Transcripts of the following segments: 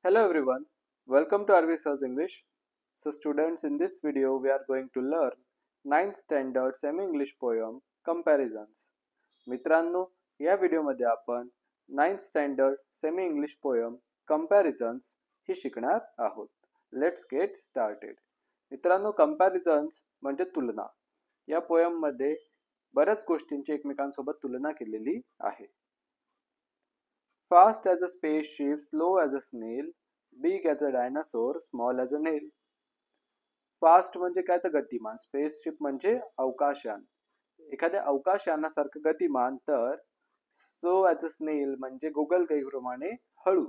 Hello everyone, welcome to Arvisa's English. So students, in this video we are going to learn 9th standard semi-English poem comparisons. मित्रांनो, या व्हिडिओमध्ये आपण 9th standard semi-English poem comparisons ही शिकणार आहोत. Let's get started. मित्रांनो, comparisons म्हणजे तुलना. या पोएम मध्ये बऱ्याच गोष्टींची एकमेकांसोबत तुलना केलेली आहे. Fast as a spaceship, slow as a snail, big as a dinosaur, small as a nail. Fast म्हणजे काय तर गतिमान, स्पेसशिप म्हणजे अवकाशयान, एखाद्या अवकाशयानासारखं गतिमान, तर स्लो ॲज अ स्नेल म्हणजे गोगलगाईप्रमाणे हळू.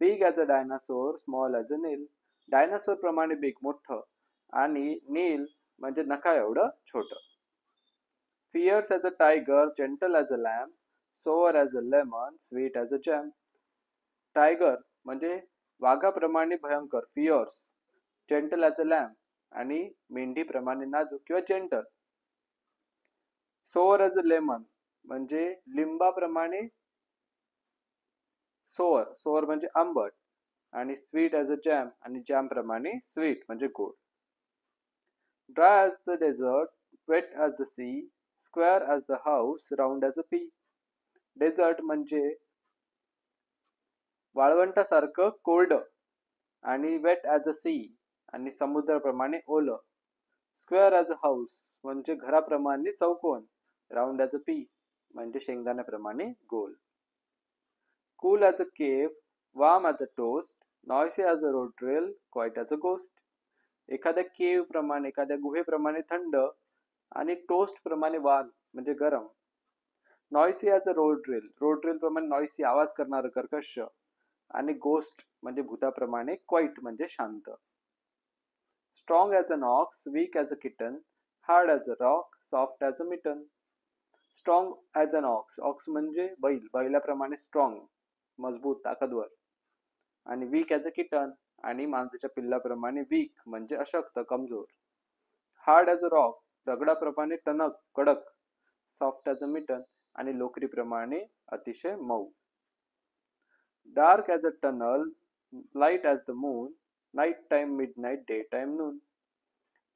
Big as a dinosaur, small as a nail, dinosaur प्रमाणे बिग मोठं, आणि नेल म्हणजे नखा एवढं छोटं. Fierce as a tiger, gentle as a lamb, sour as a lemon, sweet as a jam. Tiger म्हणजे वाघाप्रमाणे भयंकर, fierce, gentle as a lamb आणि मेंढीप्रमाणे नाजूक किंवा gentle. Sour as a lemon म्हणजे लिंबाप्रमाणे सोअर, सोअर म्हणजे आंबट, आणि स्वीट ॲज अ जॅम आणि जॅम प्रमाणे स्वीट म्हणजे गोड. Dry as the desert, wet as the sea, square as the house, round as a pea. Desert म्हणजे वाळवंटासारखं कोरडं, आणि वेट ॲज अ सी आणि समुद्राप्रमाणे ओलं. स्क्वेअर ॲज अ हाऊस म्हणजे घराप्रमाणे चौकोन, राऊंड ॲज अ पी म्हणजे शेंगदाण्याप्रमाणे गोल. Cool as a cave, warm as a toast, noisy as a road rail, quiet as a ghost. एखाद्या केव प्रमाणे, एखाद्या गुहेप्रमाणे थंड, आणि टोस्ट प्रमाणे वार्म म्हणजे गरम. Noisy as a road rail, road rail प्रमाणे नॉयसी आवाज करणारं कर्कश, आणि गोस्ट म्हणजे भूताप्रमाणे क्वाईट म्हणजे शांत. Strong as an ox, weak as a kitten, hard as a rock, soft as a mitten. Strong as an ox, ox म्हणजे बैल, बैलाप्रमाणे स्ट्रॉंग मजबूत ताकदवर, आणि वीक ॲज अ किटन आणि माणसाच्या पिल्लाप्रमाणे वीक म्हणजे अशक्त कमजोर. हार्ड ॲज अ रॉक, दगडाप्रमाणे टणक कडक. सॉफ्ट ॲज अ मिटन आणि लोकरीप्रमाणे अतिशय मऊ. Dark as a tunnel, light as the moon, night time, midnight, day time, Noon.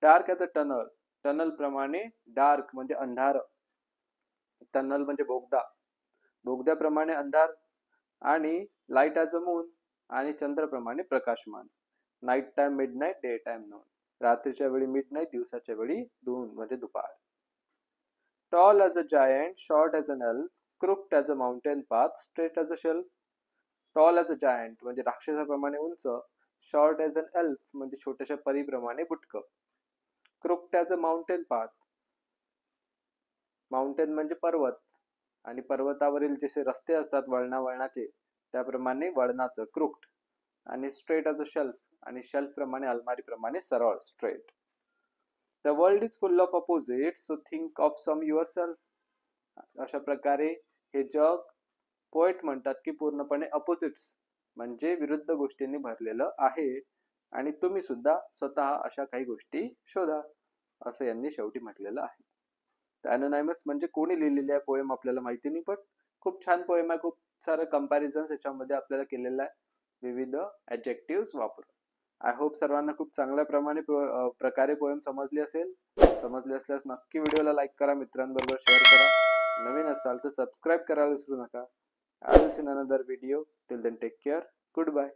Dark as a tunnel, tunnel प्रमाणे डार्क म्हणजे अंधार, टनल म्हणजे बोगदा, बोगद्याप्रमाणे अंधार, आणि लाईट ॲज अ मून आणि चंद्राप्रमाणे प्रकाशमान. Night time, midnight, day time, noon. रात्रीच्या वेळी मिडनाईट, दिवसाच्या वेळी नून म्हणजे दुपार. Tall as a giant, short as an elf, crooked as a mountain path, straight as a shelf. Tall as a giant म्हणजे राक्षसाप्रमाणे उंच, शॉर्ट ॲज अन एल्फ म्हणजे छोट्याशा परीप्रमाणे बुटकं. Crooked as a mountain path, mountain म्हणजे पर्वत, आणि पर्वतावरील जसे रस्ते असतात वळणावळणाचे, त्याप्रमाणे वळणाचं क्रुक्ड. आणि स्ट्रेट ॲज अ शेल्फ, आणि शेल्फ प्रमाणे अलमारीप्रमाणे सरळ straight. The world is full of opposite, so think of some yourself. अशा प्रकारे हे जग, पोएट म्हणतात की पूर्णपणे अपोजिट्स म्हणजे विरुद्ध गोष्टींनी भरलेलं आहे, आणि तुम्ही सुद्धा स्वतः अशा काही गोष्टी शोधा, असं यांनी शेवटी म्हटलेलं आहे. अनोनायमस म्हणजे कोणी लिहिलेली आहे पोएम आपल्याला माहिती नाही, पण खूप छान पोएम आहे. खूप सारं कंपॅरिझन्स याच्यामध्ये आपल्याला केलेलं आहे विविध ॲडजेक्टिव्स वापरून. आय होप सर्वांना खूप चांगल्या प्रकारे पोएम समजली असेल. समजली असल्यास नक्की व्हिडिओला लाईक करा, मित्रांबरोबर शेअर करा. नवीन असाल तर सबस्क्राईब करायला विसरू नका. I will see in another video. Till then take care. Good bye.